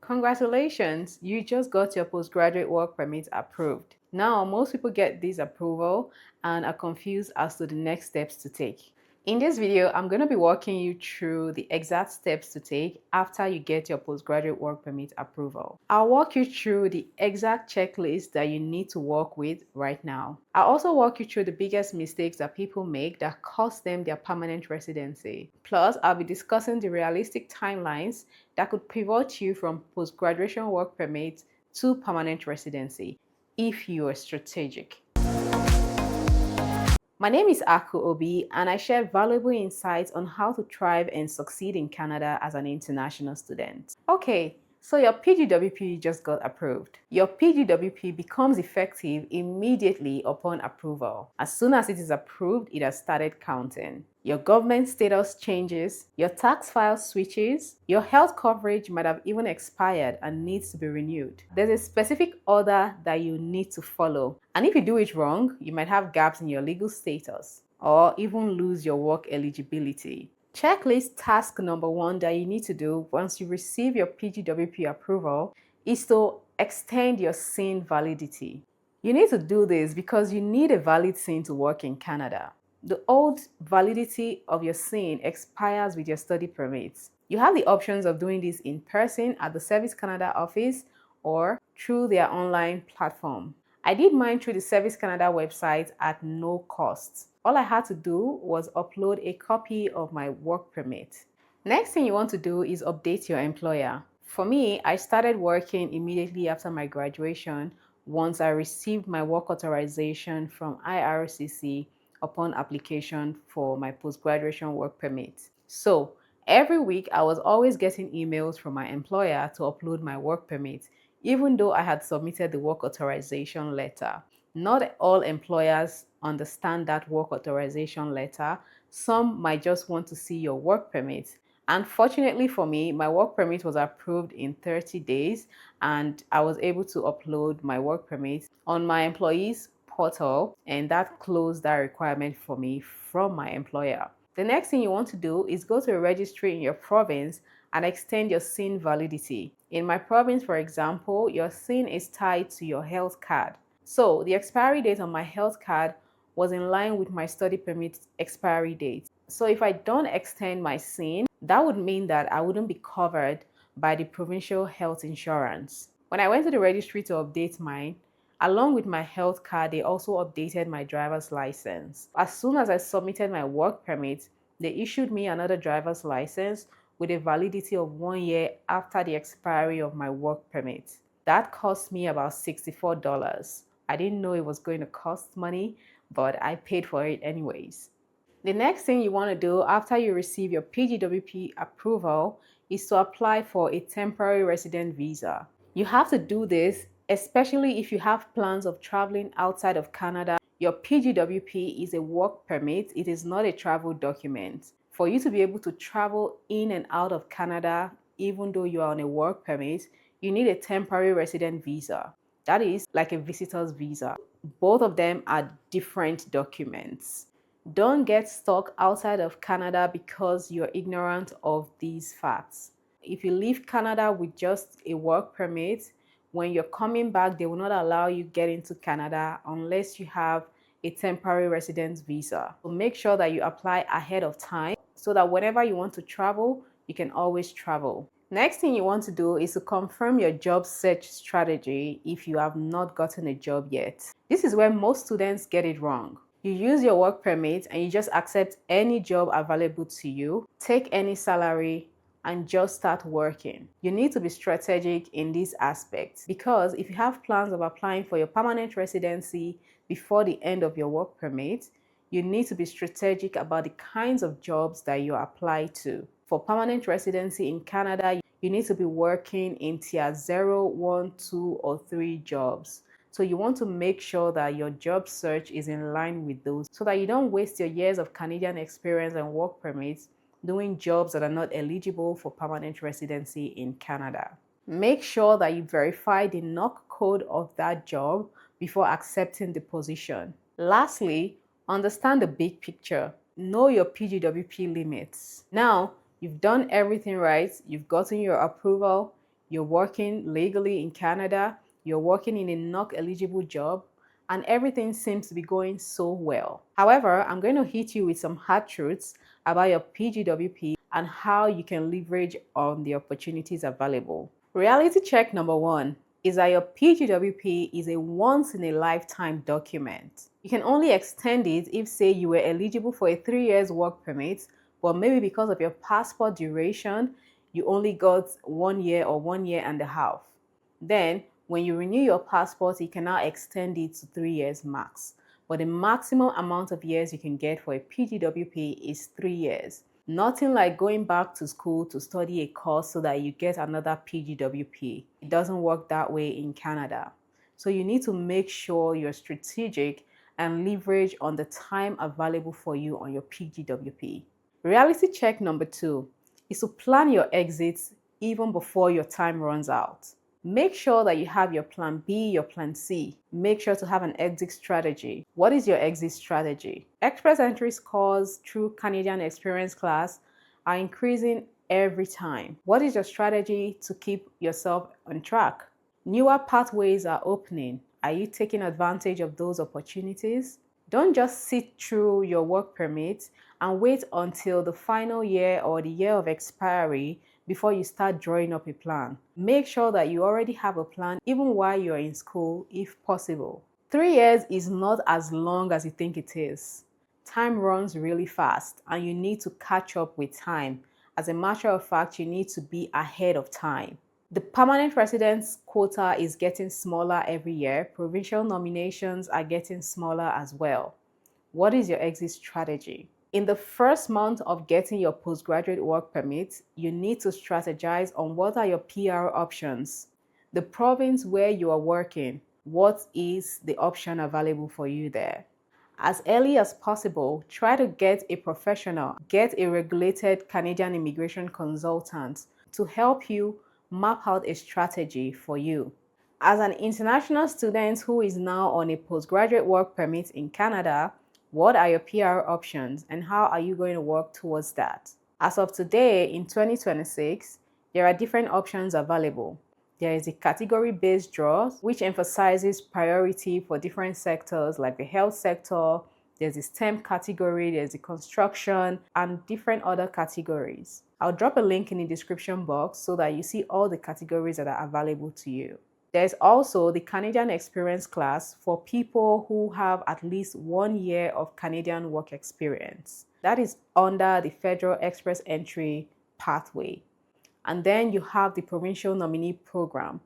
Congratulations, you just got your postgraduate work permit approved. Now, most people get this approval and are confused as to the next steps to take. In this video, I'm going to be walking you through the exact steps to take after you get your postgraduate work permit approval. I'll walk you through the exact checklist that you need to work with right now. I'll also walk you through the biggest mistakes that people make that cost them their permanent residency. Plus, I'll be discussing the realistic timelines that could pivot you from post-graduation work permit to permanent residency if you are strategic. My name is Aku Obi, and I share valuable insights on how to thrive and succeed in Canada as an international student. Okay, so your PGWP just got approved. Your PGWP becomes effective immediately upon approval. As soon as it is approved, it has started counting. Your government status changes, your tax file switches, your health coverage might have even expired and needs to be renewed. There's a specific order that you need to follow, and if you do it wrong, you might have gaps in your legal status or even lose your work eligibility. Checklist task number 1 that you need to do once you receive your PGWP approval is to extend your SIN validity. You need to do this because you need a valid SIN to work in Canada. The old validity of your SIN expires with your study permits. You have the options of doing this in person at the Service Canada office or through their online platform. I did mine through the Service Canada website at no cost. All I had to do was upload a copy of my work permit. Next thing you want to do is update your employer. For me, I started working immediately after my graduation once I received my work authorization from IRCC upon application for my post-graduation work permit. So every week I was always getting emails from my employer to upload my work permit, even though I had submitted the work authorization letter. Not all employers understand that work authorization letter. Some might just want to see your work permit. Unfortunately for me, my work permit was approved in 30 days and I was able to upload my work permit on my employees portal, and that closed that requirement for me from my employer. The next thing you want to do is go to a registry in your province and extend your SIN validity. In my province, for example, your SIN is tied to your health card. So the expiry date on my health card was in line with my study permit expiry date. So if I don't extend my SIN, that would mean that I wouldn't be covered by the provincial health insurance. When I went to the registry to update mine, along with my health card, they also updated my driver's license. As soon as I submitted my work permit, they issued me another driver's license with a validity of 1 year after the expiry of my work permit. That cost me about $64. I didn't know it was going to cost money, but I paid for it anyways. The next thing you want to do after you receive your PGWP approval is to apply for a temporary resident visa. You have to do this especially if you have plans of traveling outside of Canada. Your PGWP is a work permit, it is not a travel document. For you to be able to travel in and out of Canada, even though you are on a work permit, you need a temporary resident visa. That is like a visitor's visa. Both of them are different documents. Don't get stuck outside of Canada because you're ignorant of these facts. If you leave Canada with just a work permit, when you're coming back, they will not allow you get into Canada unless you have a temporary residence visa. So make sure that you apply ahead of time so that whenever you want to travel, you can always travel. Next thing you want to do is to confirm your job search strategy if you have not gotten a job yet. This is where most students get it wrong. You use your work permit and you just accept any job available to you, take any salary, and just start working. You need to be strategic in this aspect because if you have plans of applying for your permanent residency before the end of your work permit, you need to be strategic about the kinds of jobs that you apply to. For permanent residency in Canada, you need to be working in tier 0, 1, 2, or 3 jobs. So you want to make sure that your job search is in line with those so that you don't waste your years of Canadian experience and work permits doing jobs that are not eligible for permanent residency in Canada. Make sure that you verify the NOC code of that job before accepting the position. Lastly, understand the big picture. Know your PGWP limits. Now, you've done everything right, you've gotten your approval, you're working legally in Canada, you're working in a knock eligible job, and everything seems to be going so well. However, I'm going to hit you with some hard truths about your PGWP and how you can leverage on the opportunities available. Reality check number one is that your PGWP is a once in a lifetime document. You can only extend it if, say, you were eligible for a 3 years work permit, but maybe because of your passport duration, you only got 1 year or 1 year and a half. Then, when you renew your passport, you can now extend it to 3 years max. But the maximum amount of years you can get for a PGWP is 3 years. Nothing like going back to school to study a course so that you get another PGWP. It doesn't work that way in Canada. So you need to make sure you're strategic and leverage on the time available for you on your PGWP. Reality check number two is to plan your exits even before your time runs out. Make sure that you have your plan B, your plan C. Make sure to have an exit strategy. What is your exit strategy? Express entry scores through Canadian Experience class are increasing every time. What is your strategy to keep yourself on track? Newer pathways are opening. Are you taking advantage of those opportunities? Don't just sit through your work permit and wait until the final year or the year of expiry before you start drawing up a plan. Make sure that you already have a plan even while you're in school if possible. 3 years is not as long as you think it is. Time runs really fast and you need to catch up with time. As a matter of fact, you need to be ahead of time. The permanent residence quota is getting smaller every year. Provincial nominations are getting smaller as well. What is your exit strategy? In the first month of getting your postgraduate work permit, you need to strategize on what are your PR options. The province where you are working, what is the option available for you there? As early as possible, try to get a professional, get a regulated Canadian immigration consultant to help you map out a strategy for you. As an international student who is now on a postgraduate work permit in Canada, what are your PR options and how are you going to work towards that? As of today, in 2026, there are different options available. There is a category-based draw, which emphasizes priority for different sectors like the health sector. There's a STEM category, there's a construction, and different other categories. I'll drop a link in the description box so that you see all the categories that are available to you. There's also the Canadian Experience class for people who have at least 1 year of Canadian work experience. That is under the Federal Express Entry pathway. And then you have the Provincial Nominee Program.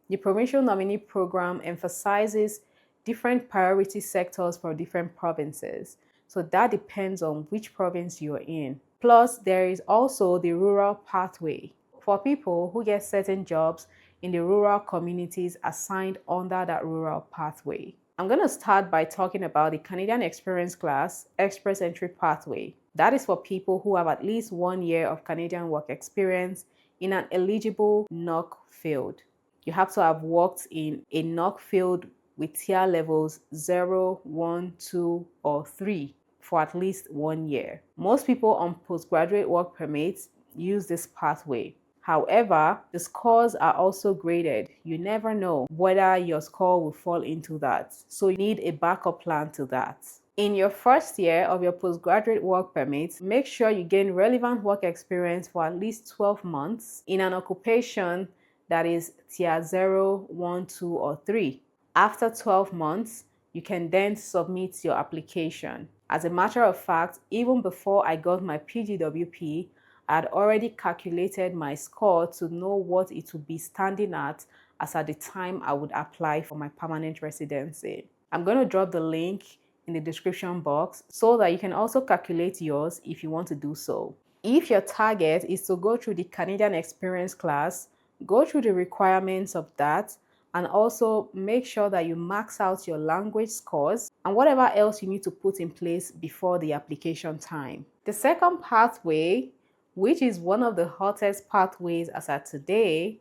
The Provincial Nominee Program emphasizes different priority sectors for different provinces. So that depends on which province you're in. Plus, there is also the Rural Pathway for people who get certain jobs in the rural communities assigned under that Rural Pathway. I'm going to start by talking about the Canadian Experience class Express Entry Pathway. That is for people who have at least 1 year of Canadian work experience in an eligible knock field. You have to have worked in a knock field with tier levels 0, 1, 2, or 3 for at least 1 year. Most people on postgraduate work permits use this pathway. However, the scores are also graded. You never know whether your score will fall into that. So you need a backup plan to that. In your first year of your postgraduate work permit, make sure you gain relevant work experience for at least 12 months in an occupation that is tier 0, 1, 2, or 3. After 12 months, you can then submit your application. As a matter of fact, even before I got my PGWP, I had already calculated my score to know what it would be standing at as at the time I would apply for my permanent residency. I'm going to drop the link in the description box so that you can also calculate yours if you want to do so. If your target is to go through the Canadian Experience class, go through the requirements of that and also make sure that you max out your language scores and whatever else you need to put in place before the application time. The second pathway, which is one of the hottest pathways as at today,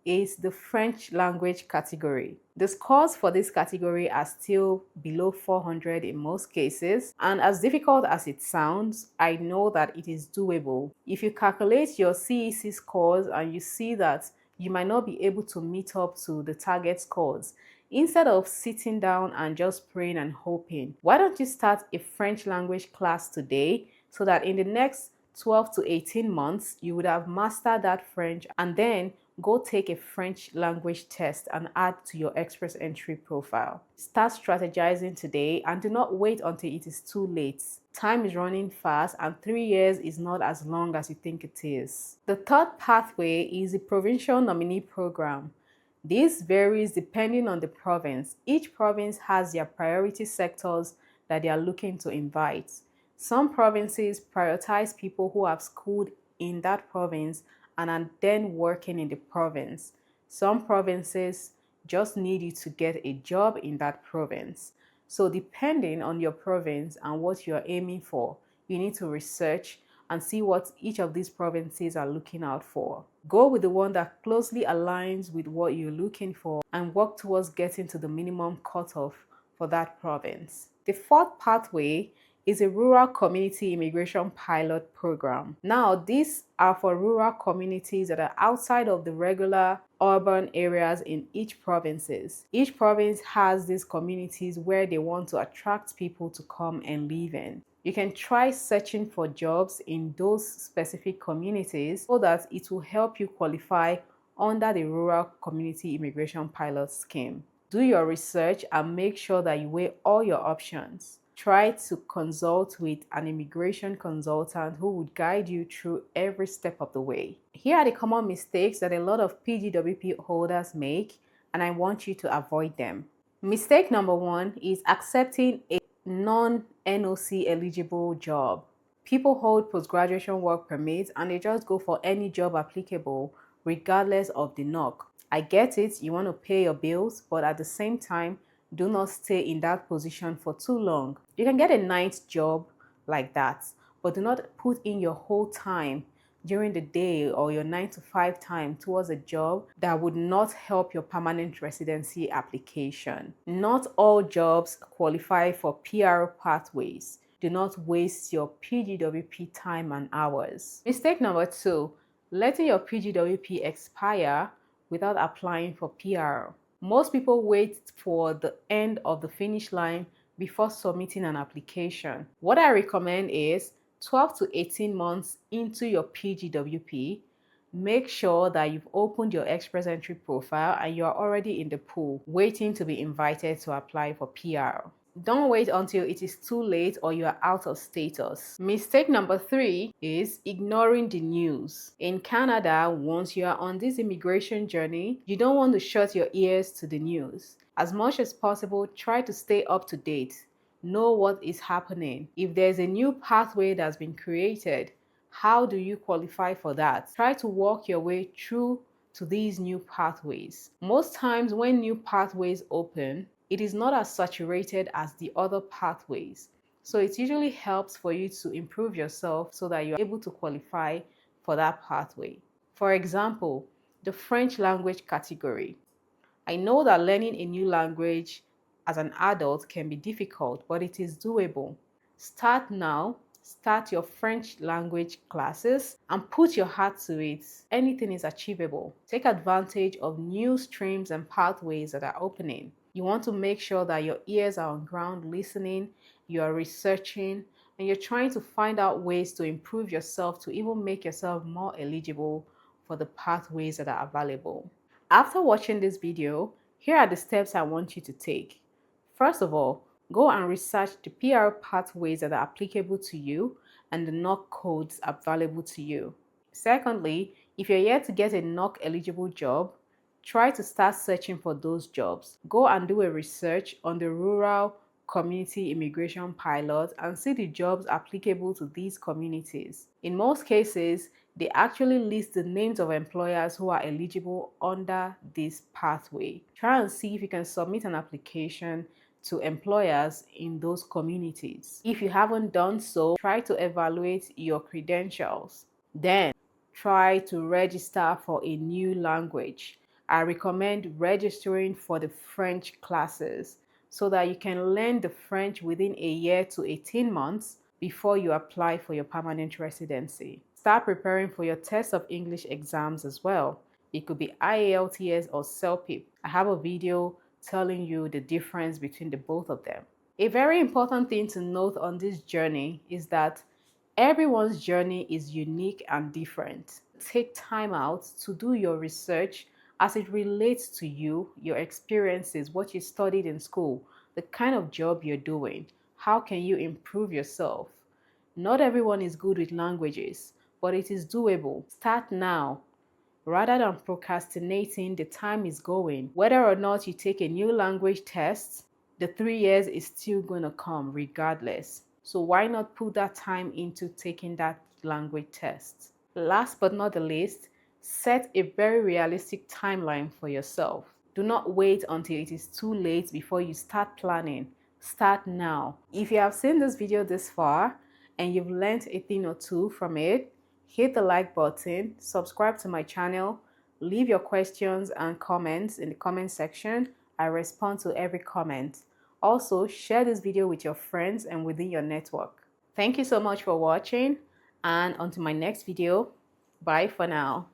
is the French language category. The scores for this category are still below 400 in most cases, and as difficult as it sounds, I know that it is doable. If you calculate your CEC scores and you see that you might not be able to meet up to the target scores. Instead of sitting down and just praying and hoping, why don't you start a French language class today so that in the next 12 to 18 months, you would have mastered that French, and then go take a French language test and add to your Express Entry profile. Start strategizing today and do not wait until it is too late. Time is running fast and 3 years is not as long as you think it is. The third pathway is the provincial nominee program. This varies depending on the province. Each province has their priority sectors that they are looking to invite. Some provinces prioritize people who have schooled in that province and are then working in the province. Some provinces just need you to get a job in that province. So depending on your province and what you're aiming for, you need to research and see what each of these provinces are looking out for. Go with the one that closely aligns with what you're looking for and work towards getting to the minimum cutoff for that province. The fourth pathway is a rural community immigration pilot program. Now, these are for rural communities that are outside of the regular urban areas in each provinces. Each province has these communities where they want to attract people to come and live in. You can try searching for jobs in those specific communities so that it will help you qualify under the Rural Community Immigration Pilot Scheme. Do your research and make sure that you weigh all your options. Try to consult with an immigration consultant who would guide you through every step of the way. Here are the common mistakes that a lot of PGWP holders make, and I want you to avoid them. Mistake number one is accepting a non-NOC eligible job. People hold post-graduation work permits and they just go for any job applicable regardless of the NOC. I get it, you want to pay your bills, but at the same time, do not stay in that position for too long. You can get a night job like that, but do not put in your whole time during the day or your 9 to 5 time towards a job that would not help your permanent residency application. Not all jobs qualify for PR pathways. Do not waste your PGWP time and hours. Mistake number two, letting your PGWP expire without applying for PR. Most people wait for the end of the finish line before submitting an application. What I recommend is 12 to 18 months into your PGWP, make sure that you've opened your Express Entry profile and you're already in the pool waiting to be invited to apply for PR. Don't wait until it is too late or you are out of status. Mistake number three is ignoring the news. In Canada, once you are on this immigration journey, you don't want to shut your ears to the news. As much as possible, try to stay up to date. Know what is happening. If there's a new pathway that's been created, how do you qualify for that? Try to walk your way through to these new pathways. Most times when new pathways open, it is not as saturated as the other pathways. So it usually helps for you to improve yourself so that you're able to qualify for that pathway. For example, the French language category. I know that learning a new language as an adult can be difficult, but it is doable. Start now. Start your French language classes and put your heart to it. Anything is achievable. Take advantage of new streams and pathways that are opening. You want to make sure that your ears are on ground listening, you are researching, and you're trying to find out ways to improve yourself to even make yourself more eligible for the pathways that are available. After watching this video, here are the steps I want you to take. First of all, go and research the PR pathways that are applicable to you and the NOC codes available to you. Secondly, if you're yet to get a NOC eligible job, try to start searching for those jobs. Go and do a research on the Rural Community Immigration Pilot and see the jobs applicable to these communities. In most cases, they actually list the names of employers who are eligible under this pathway. Try and see if you can submit an application to employers in those communities. If you haven't done so, try to evaluate your credentials. Then, try to register for a new language. I recommend registering for the French classes so that you can learn the French within a year to 18 months before you apply for your permanent residency. Start preparing for your test of English exams as well. It could be IELTS or CELPIP. I have a video telling you the difference between the both of them. A very important thing to note on this journey is that everyone's journey is unique and different. Take time out to do your research as it relates to you, your experiences, what you studied in school, the kind of job you're doing. How can you improve yourself? Not everyone is good with languages, but it is doable. Start now. Rather than procrastinating, the time is going. Whether or not you take a new language test, the 3 years is still going to come regardless. So why not put that time into taking that language test? Last but not the least, set a very realistic timeline for yourself. Do not wait until it is too late before you start planning. Start now. If you have seen this video this far and you've learned a thing or two from it, hit the like button, subscribe to my channel, leave your questions and comments in the comment section. I respond to every comment. Also, share this video with your friends and within your network. Thank you so much for watching, and until my next video, bye for now.